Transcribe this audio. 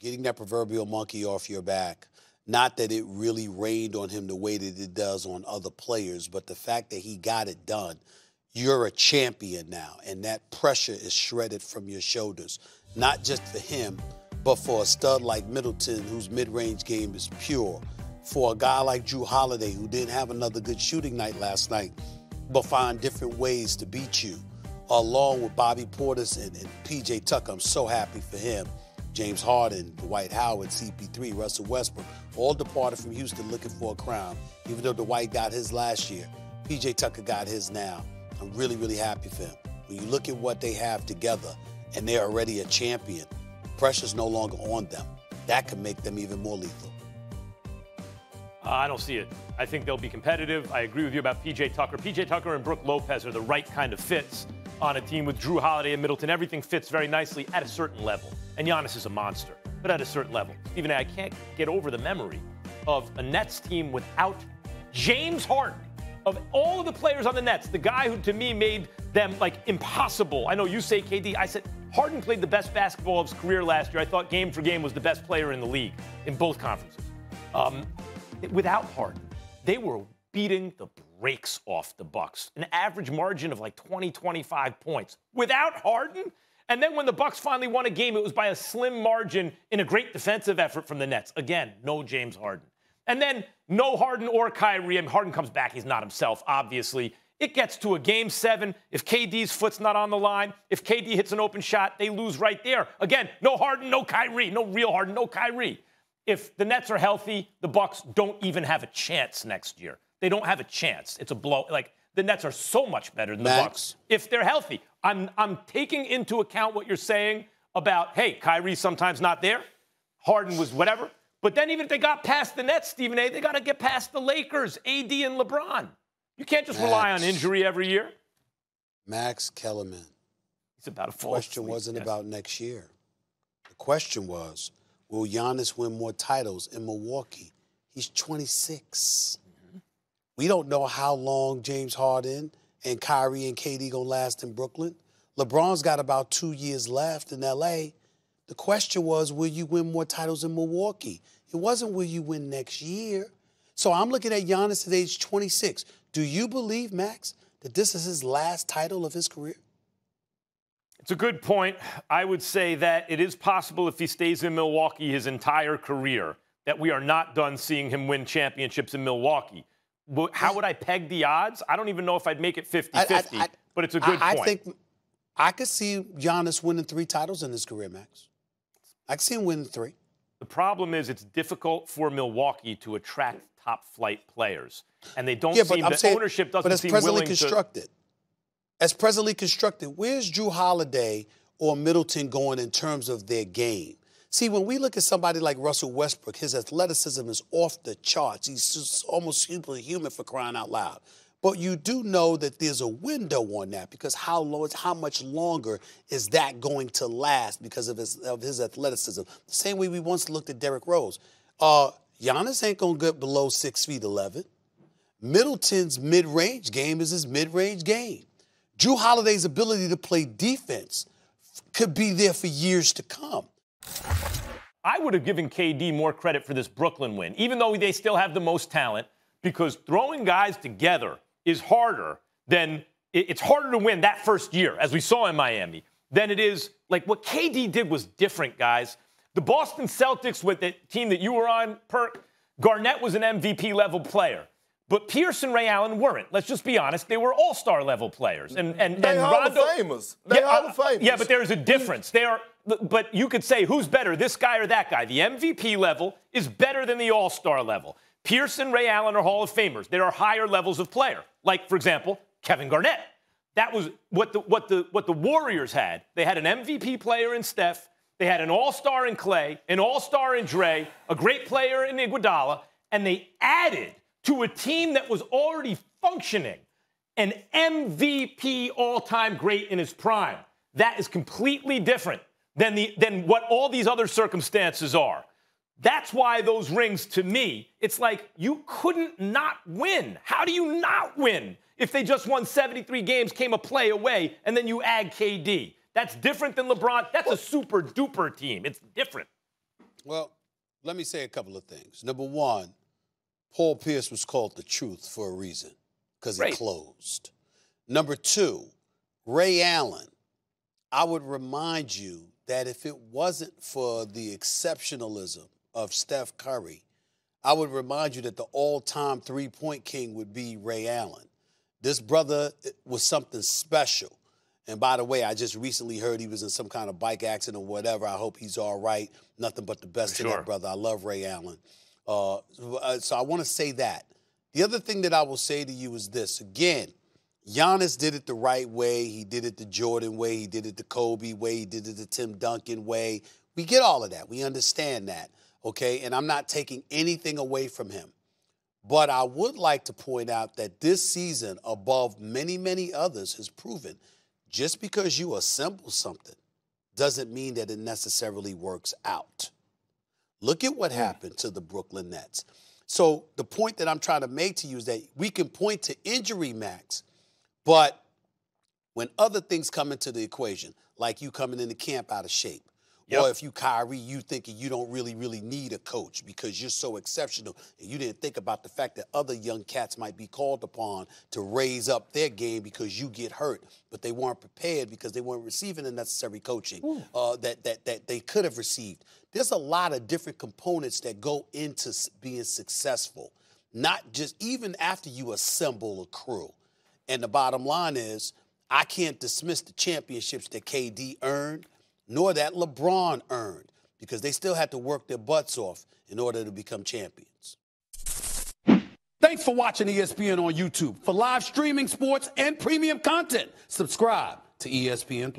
getting that proverbial monkey off your back. Not that it really rained on him the way that it does on other players, but the fact that he got it done. You're a champion now, and that pressure is shredded from your shoulders, not just for him, but for a stud like Middleton, whose mid-range game is pure, for a guy like Jrue Holiday, who didn't have another good shooting night last night, but find different ways to beat you, along with Bobby Portis and P.J. Tucker. I'm so happy for him. James Harden, Dwight Howard, CP3, Russell Westbrook, all departed from Houston looking for a crown, even though Dwight got his last year. P.J. Tucker got his now. I'm really, really happy for him. When you look at what they have together and they're already a champion, pressure's no longer on them. That could make them even more lethal. I don't see it. I think they'll be competitive. I agree with you about P.J. Tucker. P.J. Tucker and Brook Lopez are the right kind of fits on a team with Jrue Holiday and Middleton. Everything fits very nicely at a certain level. And Giannis is a monster, but at a certain level. Stephen A., I can't get over the memory of a Nets team without James Harden. Of all of the players on the Nets, the guy who, to me, made them, like, impossible. I know you say KD. I said Harden played the best basketball of his career last year. I thought game for game was the best player in the league in both conferences. Without Harden, they were beating the brakes off the Bucks. An average margin of like 20, 25 points. Without Harden? And then when the Bucks finally won a game, it was by a slim margin in a great defensive effort from the Nets. Again, no James Harden. And then no Harden or Kyrie. And Harden comes back. He's not himself, obviously. It gets to a game 7. If KD's foot's not on the line, if KD hits an open shot, they lose right there. Again, no Harden, no Kyrie. No real Harden, no Kyrie. If the Nets are healthy, the Bucks don't even have a chance next year. They don't have a chance. It's a blow. Like, the Nets are so much better than the Bucks if they're healthy. I'm taking into account what you're saying about, hey, Kyrie's sometimes not there. Harden was whatever. But then even if they got past the Nets, Stephen A., they got to get past the Lakers, AD and LeBron. You can't just rely on injury every year. Max Kellerman. He's about to fall The question wasn't about next year. The question was, will Giannis win more titles in Milwaukee? He's 26. We don't know how long James Harden and Kyrie and KD gonna last in Brooklyn. LeBron's got about 2 years left in L.A. The question was, will you win more titles in Milwaukee? It wasn't, will you win next year? So I'm looking at Giannis at age 26. Do you believe, Max, that this is his last title of his career? It's a good point. I would say that it is possible if he stays in Milwaukee his entire career that we are not done seeing him win championships in Milwaukee. How would I peg the odds? I don't even know if I'd make it 50-50, but it's a good point. I think I could see Giannis winning 3 titles in his career, Max. I could see him winning 3. The problem is it's difficult for Milwaukee to attract top-flight players, and they don't seem – ownership doesn't seem willing to – As presently constructed, where's Jrue Holiday or Middleton going in terms of their game? See, when we look at somebody like Russell Westbrook, his athleticism is off the charts. He's just almost superhuman, for crying out loud. But you do know that there's a window on that, because how much longer is that going to last because of his athleticism? The same way we once looked at Derrick Rose. Giannis ain't going to get below 6'11". Middleton's mid-range game is his mid-range game. Jrue Holiday's ability to play defense could be there for years to come. I would have given KD more credit for this Brooklyn win, even though they still have the most talent, because throwing guys together is harder than it's harder to win that first year, as we saw in Miami, than it is like what KD did was different, guys. The Boston Celtics, with the team that you were on, Perk, Garnett was an MVP level player. But Pierce and Ray Allen weren't. Let's just be honest. They were all-star level players. And Hall of Famers. Hall of Famers. Yeah, but there's a difference. But you could say, who's better, this guy or that guy? The MVP level is better than the all-star level. Pierce and Ray Allen are Hall of Famers. There are higher levels of player. Like, for example, Kevin Garnett. That was what the Warriors had. They had an MVP player in Steph. They had an all-star in Clay, an all-star in Dre, a great player in Iguodala, and they added to a team that was already functioning an MVP all-time great in his prime. That is completely different than what all these other circumstances are. That's why those rings, to me, it's like you couldn't not win. How do you not win if they just won 73 games, came a play away, and then you add KD? That's different than LeBron. That's a super-duper team. It's different. Well, let me say a couple of things. Number one, Paul Pierce was called the truth for a reason, because he closed. Number two, Ray Allen, I would remind you that if it wasn't for the exceptionalism of Steph Curry, I would remind you that the all-time three-point king would be Ray Allen. This brother was something special. And by the way, I just recently heard he was in some kind of bike accident or whatever. I hope he's all right. Nothing but the best to that brother. I love Ray Allen. So I want to say that. The other thing that I will say to you is this. Again, Giannis did it the right way. He did it the Jordan way. He did it the Kobe way. He did it the Tim Duncan way. We get all of that. We understand that, okay? And I'm not taking anything away from him. But I would like to point out that this season, above many, many others, has proven just because you assemble something doesn't mean that it necessarily works out. Look at what happened to the Brooklyn Nets. So the point that I'm trying to make to you is that we can point to injury, Max, but when other things come into the equation, like you coming into camp out of shape, or if you Kyrie, you thinking you don't really need a coach because you're so exceptional and you didn't think about the fact that other young cats might be called upon to raise up their game because you get hurt, but they weren't prepared because they weren't receiving the necessary coaching that they could have received. There's a lot of different components that go into being successful, not just even after you assemble a crew. And the bottom line is, I can't dismiss the championships that KD earned, nor that LeBron earned, because they still had to work their butts off in order to become champions. Thanks for watching ESPN on YouTube. For live streaming, sports, and premium content, subscribe to ESPN+.